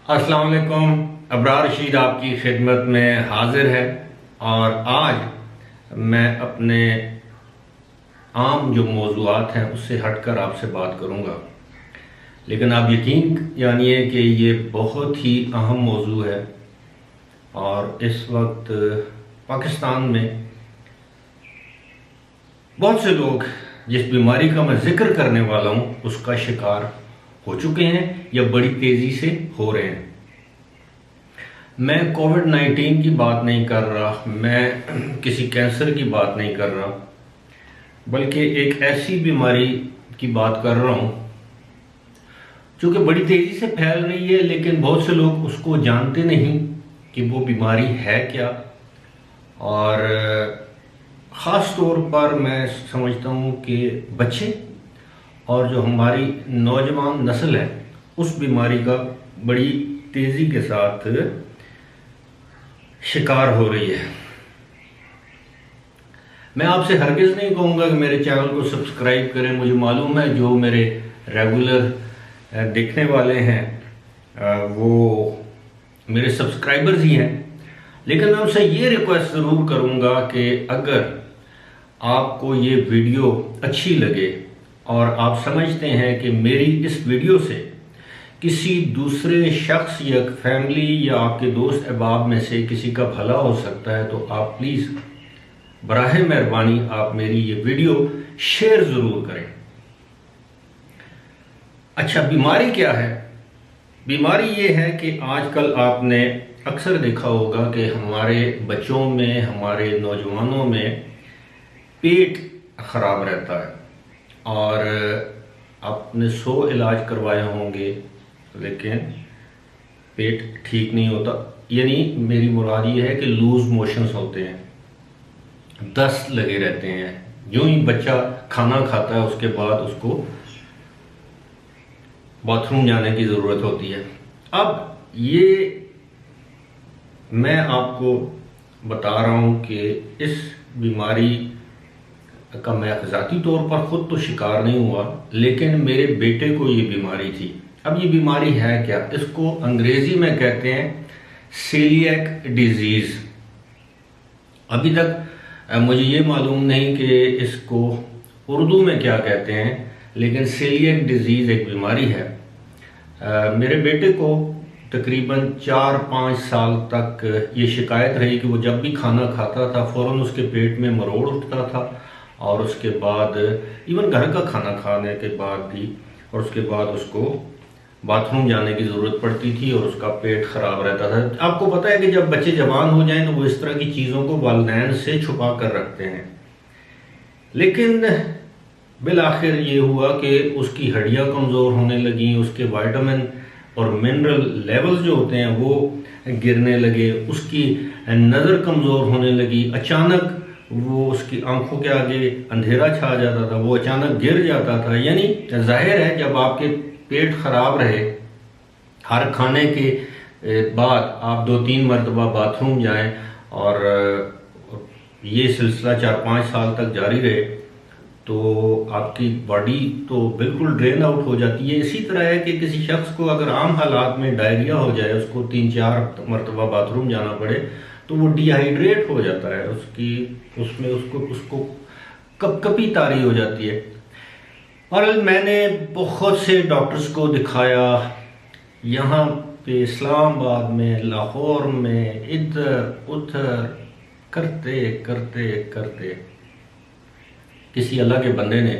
अस्सलाम वालेकुम। अबरार रशीद आपकी खिदमत में हाजिर है और आज मैं अपने आम जो मौज़ूआत हैं उससे हटकर आपसे बात करूंगा, लेकिन आप यकीन जानिए कि ये बहुत ही अहम मौजू है। और इस वक्त पाकिस्तान में बहुत से लोग जिस बीमारी का मैं जिक्र करने वाला हूँ उसका शिकार हो चुके हैं या बड़ी तेज़ी से हो रहे हैं। मैं कोविड-19 की बात नहीं कर रहा, मैं किसी कैंसर की बात नहीं कर रहा, बल्कि एक ऐसी बीमारी की बात कर रहा हूँ जो कि बड़ी तेज़ी से फैल रही है, लेकिन बहुत से लोग उसको जानते नहीं कि वो बीमारी है क्या। और ख़ास तौर पर मैं समझता हूँ कि बच्चे और जो हमारी नौजवान नस्ल है उस बीमारी का बड़ी तेज़ी के साथ शिकार हो रही है। मैं आपसे हरगिज़ नहीं कहूँगा कि मेरे चैनल को सब्सक्राइब करें। मुझे मालूम है जो मेरे रेगुलर देखने वाले हैं वो मेरे सब्सक्राइबर्स ही हैं, लेकिन मैं उनसे ये रिक्वेस्ट ज़रूर करूँगा कि अगर आपको ये वीडियो अच्छी लगे और आप समझते हैं कि मेरी इस वीडियो से किसी दूसरे शख्स या फैमिली या आपके दोस्त अहबाब में से किसी का भला हो सकता है, तो आप प्लीज़ बराह मेहरबानी आप मेरी ये वीडियो शेयर ज़रूर करें। अच्छा, बीमारी क्या है? बीमारी ये है कि आजकल आपने अक्सर देखा होगा कि हमारे बच्चों में, हमारे नौजवानों में पेट ख़राब रहता है और आपने 100 इलाज करवाए होंगे लेकिन पेट ठीक नहीं होता। यानी मेरी मुराद ये है कि लूज मोशंस होते हैं, दस्त लगे रहते हैं। यूं ही बच्चा खाना खाता है उसके बाद उसको बाथरूम जाने की ज़रूरत होती है। अब ये मैं आपको बता रहा हूँ कि इस बीमारी का मैं ज़ाती तौर पर ख़ुद तो शिकार नहीं हुआ, लेकिन मेरे बेटे को ये बीमारी थी। अब ये बीमारी है क्या? इसको अंग्रेज़ी में कहते हैं सेलिएक डिजीज़। अभी तक मुझे ये मालूम नहीं कि इसको उर्दू में क्या कहते हैं, लेकिन सेलिएक डिजीज़ एक बीमारी है। मेरे बेटे को तकरीबन 4-5 साल तक ये शिकायत रही कि वो जब भी खाना खाता था फ़ौरन उसके पेट में मरोड़ उठता था, और उसके बाद इवन घर का खाना खाने के बाद भी, और उसके बाद उसको बाथरूम जाने की ज़रूरत पड़ती थी और उसका पेट ख़राब रहता था। आपको पता है कि जब बच्चे जवान हो जाएं तो वो इस तरह की चीज़ों को वालिदैन से छुपा कर रखते हैं, लेकिन बिल आखिर ये हुआ कि उसकी हड्डियाँ कमज़ोर होने लगी, उसके विटामिन और मिनरल लेवल्स जो होते हैं वो गिरने लगे, उसकी नज़र कमज़ोर होने लगी। अचानक वो उसकी आंखों के आगे अंधेरा छा जाता था, वो अचानक गिर जाता था। यानी जाहिर है जब आपके पेट ख़राब रहे, हर खाने के बाद आप 2-3 मरतबा बाथरूम जाएं और ये सिलसिला 4-5 साल तक जारी रहे, तो आपकी बॉडी तो बिल्कुल ड्रेन आउट हो जाती है। इसी तरह है कि किसी शख्स को अगर आम हालात में डायरिया हो जाए, उसको 3-4 मरतबा बाथरूम जाना पड़े, तो वो डिहाइड्रेट हो जाता है, उसमें उसको कपकपी तारी हो जाती है। और मैंने बहुत से डॉक्टर्स को दिखाया, यहाँ पे इस्लामाबाद में, लाहौर में, इधर उधर करते करते करते किसी अल्लाह के बंदे ने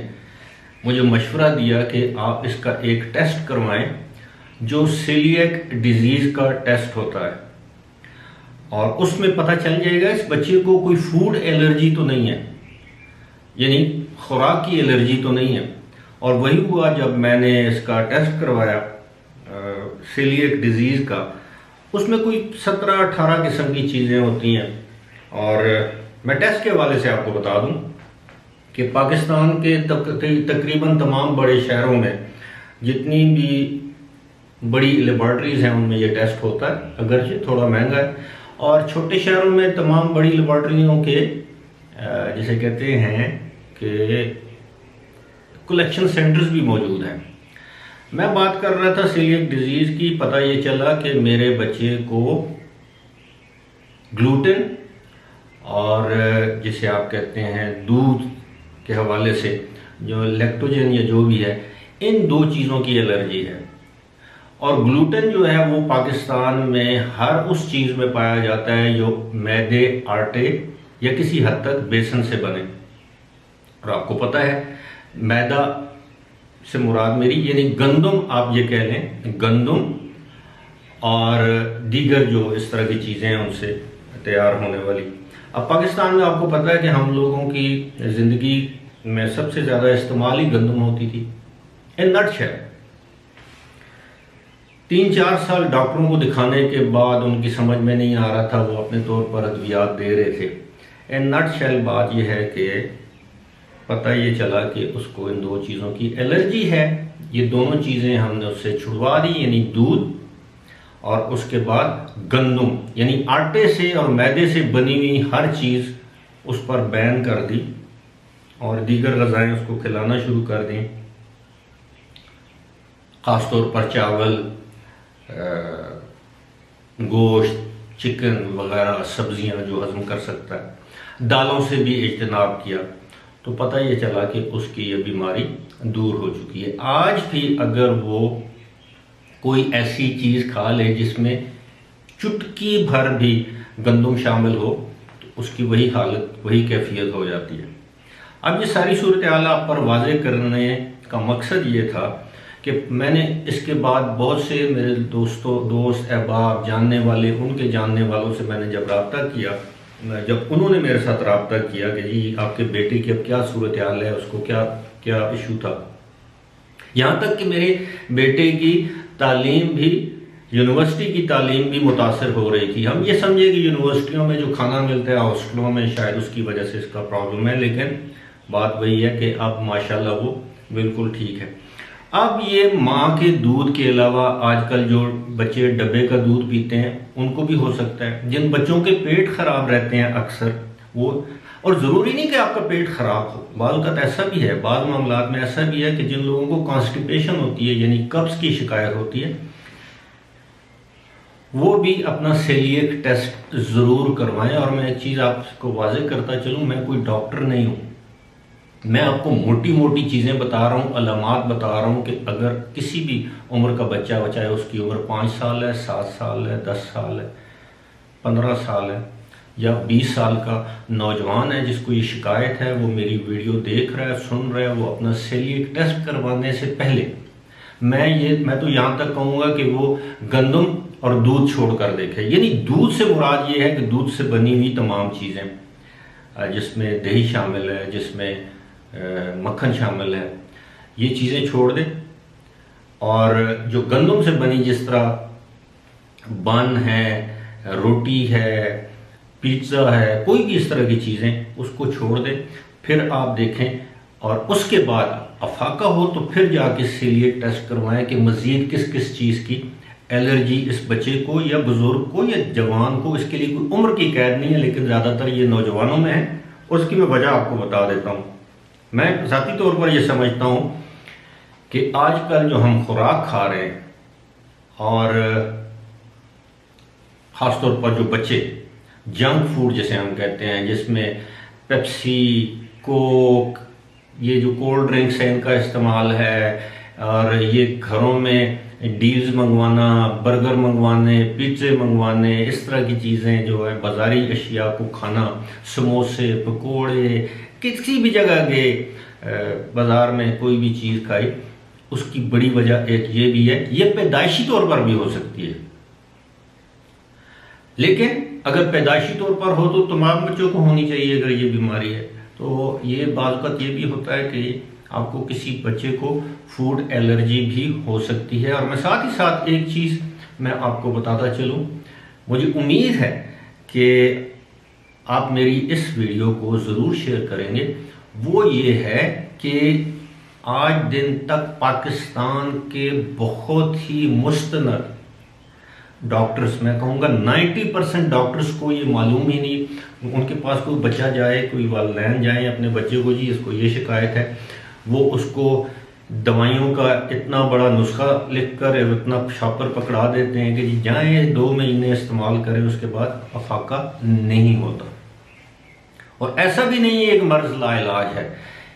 मुझे मशवरा दिया कि आप इसका एक टेस्ट करवाएं जो सेलिएक डिजीज़ का टेस्ट होता है, और उसमें पता चल जाएगा इस बच्चे को कोई फूड एलर्जी तो नहीं है, यानी खुराक की एलर्जी तो नहीं है। और वही हुआ जब मैंने इसका टेस्ट करवाया सेलिएक डिजीज़ का। उसमें कोई 17-18 किस्म की चीज़ें होती हैं। और मैं टेस्ट के हवाले से आपको बता दूं कि पाकिस्तान के तकरीबन तमाम बड़े शहरों में जितनी भी बड़ी लेबॉर्ट्रीज़ हैं उनमें ये टेस्ट होता है, अगरचे थोड़ा महंगा है। और छोटे शहरों में तमाम बड़ी लेबॉर्ट्रियों के जिसे कहते हैं कि कलेक्शन सेंटर्स भी मौजूद हैं। मैं बात कर रहा था सीलिएक डिजीज की। पता ये चला कि मेरे बच्चे को ग्लूटेन और जिसे आप कहते हैं दूध के हवाले से जो लैक्टोजन या जो भी है, इन दो चीज़ों की एलर्जी है। और ग्लूटेन जो है वो पाकिस्तान में हर उस चीज़ में पाया जाता है जो मैदे, आटे या किसी हद तक बेसन से बने। और आपको पता है मैदा से मुराद मेरी यानी गंदम, आप ये कह लें गंदम और दीगर जो इस तरह की चीज़ें हैं उनसे तैयार होने वाली। अब पाकिस्तान में आपको पता है कि हम लोगों की ज़िंदगी में सबसे ज़्यादा इस्तेमाल ही गंदम होती थी। इन नटशेल 3-4 साल डॉक्टरों को दिखाने के बाद उनकी समझ में नहीं आ रहा था, वो अपने तौर पर अद्वियात दे रहे थे। इन नटशेल बात यह है कि पता ये चला कि उसको इन दो चीज़ों की एलर्जी है। ये दोनों चीज़ें हमने उससे छुड़वा दी, यानी दूध और उसके बाद गंदम यानी आटे से और मैदे से बनी हुई हर चीज़ उस पर बैन कर दी और दीगर ग़ज़ाएँ उसको खिलाना शुरू कर दी। ख़ासतौर पर चावल, गोश्त, चिकन वगैरह सब्जियां जो हजम कर सकता है, दालों से भी इज्तनाब किया। तो पता ये चला कि उसकी ये बीमारी दूर हो चुकी है। आज भी अगर वो कोई ऐसी चीज़ खा ले जिसमें चुटकी भर भी गंदम शामिल हो तो उसकी वही हालत, वही कैफियत हो जाती है। अब ये सारी सूरत हाल आप पर वाज़ेह करने का मकसद ये था कि मैंने इसके बाद बहुत से मेरे दोस्त, अहबाब, जानने वाले, उनके जानने वालों से मैंने जब रब्ता किया, जब उन्होंने मेरे साथ रब्ता किया कि जी आपके बेटे की अब क्या सूरत हाल है, उसको क्या क्या इशू था, यहाँ तक कि मेरे बेटे की तालीम भी, यूनिवर्सिटी की तालीम भी मुतासर हो रही थी। हम ये समझे कि यूनिवर्सिटियों में जो खाना मिलता है हॉस्टलों में शायद उसकी वजह से इसका प्रॉब्लम है, लेकिन बात वही है कि अब माशाल्लाह वो बिल्कुल ठीक है। अब ये माँ के दूध के अलावा आजकल जो बच्चे डब्बे का दूध पीते हैं उनको भी हो सकता है। जिन बच्चों के पेट खराब रहते हैं अक्सर वो, और ज़रूरी नहीं कि आपका पेट खराब हो, बाल का ऐसा भी है, बाद मामलात में ऐसा भी है कि जिन लोगों को कॉन्स्टिपेशन होती है यानी कब्ज़ की शिकायत होती है वो भी अपना सेलिएक टेस्ट ज़रूर करवाएं। और मैं एक चीज़ आपको वाज़ेह करता चलूँ, मैं कोई डॉक्टर नहीं हूँ, मैं आपको मोटी मोटी चीज़ें बता रहा हूँ, अलामात बता रहा हूँ कि अगर किसी भी उम्र का बच्चा, चाहे उसकी उम्र 5 साल है, 7 साल है, 10 साल है, 15 साल है या 20 साल का नौजवान है जिसको ये शिकायत है, वो मेरी वीडियो देख रहा है, सुन रहा है, वो अपना सेलिएक टेस्ट करवाने से पहले मैं तो यहाँ तक कहूँगा कि वो गंदम और दूध छोड़ कर देखे। यानी दूध से मुराद ये है कि दूध से बनी हुई तमाम चीज़ें, जिसमें दही शामिल है, जिसमें मक्खन शामिल है, ये चीज़ें छोड़ दे। और जो गंदम से बनी जिस तरह बन है, रोटी है, पिज़्ज़ा है, कोई भी इस तरह की चीज़ें, उसको छोड़ दें। फिर आप देखें और उसके बाद अफाका हो तो फिर जाके सेलिएक टेस्ट करवाएं कि मज़ीद किस किस चीज़ की एलर्जी इस बच्चे को या बुज़ुर्ग को या जवान को, इसके लिए कोई उम्र की कैद नहीं है, लेकिन ज़्यादातर ये नौजवानों में है। उसकी मैं वजह आपको बता देता हूँ। मैं ज़ाती तौर पर यह समझता हूँ कि आजकल जो हम खुराक खा रहे हैं और ख़ास तौर पर जो बच्चे जंक फूड जिसे हम कहते हैं, जिसमें पेप्सी, कोक, ये जो कोल्ड ड्रिंक्स है इनका इस्तेमाल है, और ये घरों में डील्स मंगवाना, बर्गर मंगवाने, पिज़्ज़े मंगवाने, इस तरह की चीज़ें जो है बाज़ारी अशिया को खाना, समोसे, पकोड़े, किसी भी जगह गए बाज़ार में कोई भी चीज़ खाई, उसकी बड़ी वजह एक ये भी है, ये पैदाइशी तौर पर भी हो सकती है। लेकिन अगर पैदाइशी तौर पर हो तो तमाम बच्चों को होनी चाहिए अगर ये बीमारी है। तो ये बाज़ ये भी होता है कि आपको किसी बच्चे को फूड एलर्जी भी हो सकती है। और मैं साथ ही साथ एक चीज़ मैं आपको बताता चलूँ, मुझे उम्मीद है कि आप मेरी इस वीडियो को ज़रूर शेयर करेंगे। वो ये है कि आज दिन तक पाकिस्तान के बहुत ही मुस्तनद डॉक्टर्स, मैं कहूँगा 90% डॉक्टर्स को ये मालूम ही नहीं, उनके पास कोई बच्चा जाए, कोई वालिदैन जाए अपने बच्चे को, जी इसको ये शिकायत है, वो उसको दवाइयों का इतना बड़ा नुस्खा लिखकर इतना शॉपर पकड़ा देते हैं कि जी जाएं 2 महीने इस्तेमाल करें, उसके बाद अफाका नहीं होता। और ऐसा भी नहीं है एक मर्ज लाइलाज है,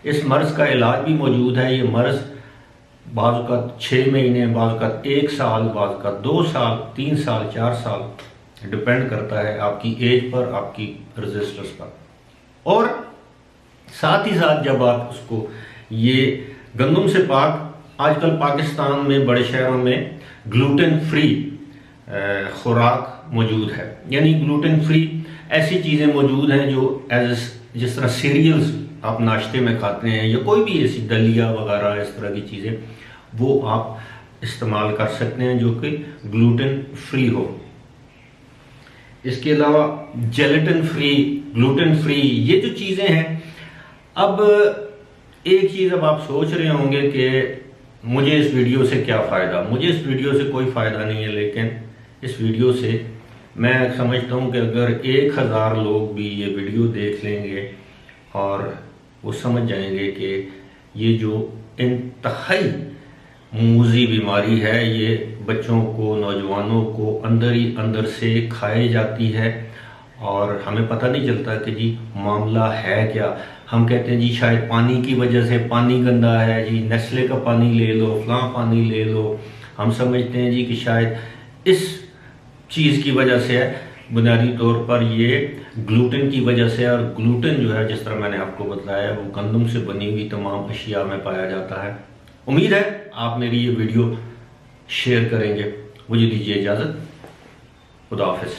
इस मर्ज का इलाज भी मौजूद है। ये मर्ज बाज़ का 6 महीने, बाज़ का 1 साल, बाज़ का 2 साल, 3 साल, 4 साल, डिपेंड करता है आपकी एज पर, आपकी रेजिस्टेंस पर। और साथ ही साथ जब आप उसको ये गंदम से पाक, आजकल पाकिस्तान में बड़े शहरों में ग्लूटेन फ्री खुराक मौजूद है, यानी ग्लूटेन फ्री ऐसी चीज़ें मौजूद हैं जो जिस तरह सीरियल्स आप नाश्ते में खाते हैं या कोई भी ऐसी दलिया वगैरह इस तरह की चीज़ें, वो आप इस्तेमाल कर सकते हैं जो कि ग्लूटेन फ्री हो। इसके अलावा जेलेटिन फ्री, ग्लूटेन फ्री, ये जो चीज़ें हैं। अब एक चीज़ अब आप सोच रहे होंगे कि मुझे इस वीडियो से क्या फ़ायदा। मुझे इस वीडियो से कोई फ़ायदा नहीं है, लेकिन इस वीडियो से मैं समझता हूँ कि अगर 1000 लोग भी ये वीडियो देख लेंगे और वो समझ जाएंगे कि ये जो इंतहाई मूज़ी बीमारी है, ये बच्चों को, नौजवानों को अंदर ही अंदर से खाई जाती है और हमें पता नहीं चलता कि जी मामला है क्या। हम कहते हैं जी शायद पानी की वजह से, पानी गंदा है जी, नेस्ले का पानी ले लो, फलां पानी ले लो। हम समझते हैं जी कि शायद इस चीज़ की वजह से है। बुनियादी तौर पर ये ग्लूटेन की वजह से, और ग्लूटेन जो है जिस तरह मैंने आपको बताया वो गंदम से बनी हुई तमाम अशिया में पाया जाता है। उम्मीद है आप मेरी ये वीडियो शेयर करेंगे। मुझे दीजिए इजाज़त। खुदा हाफिज़।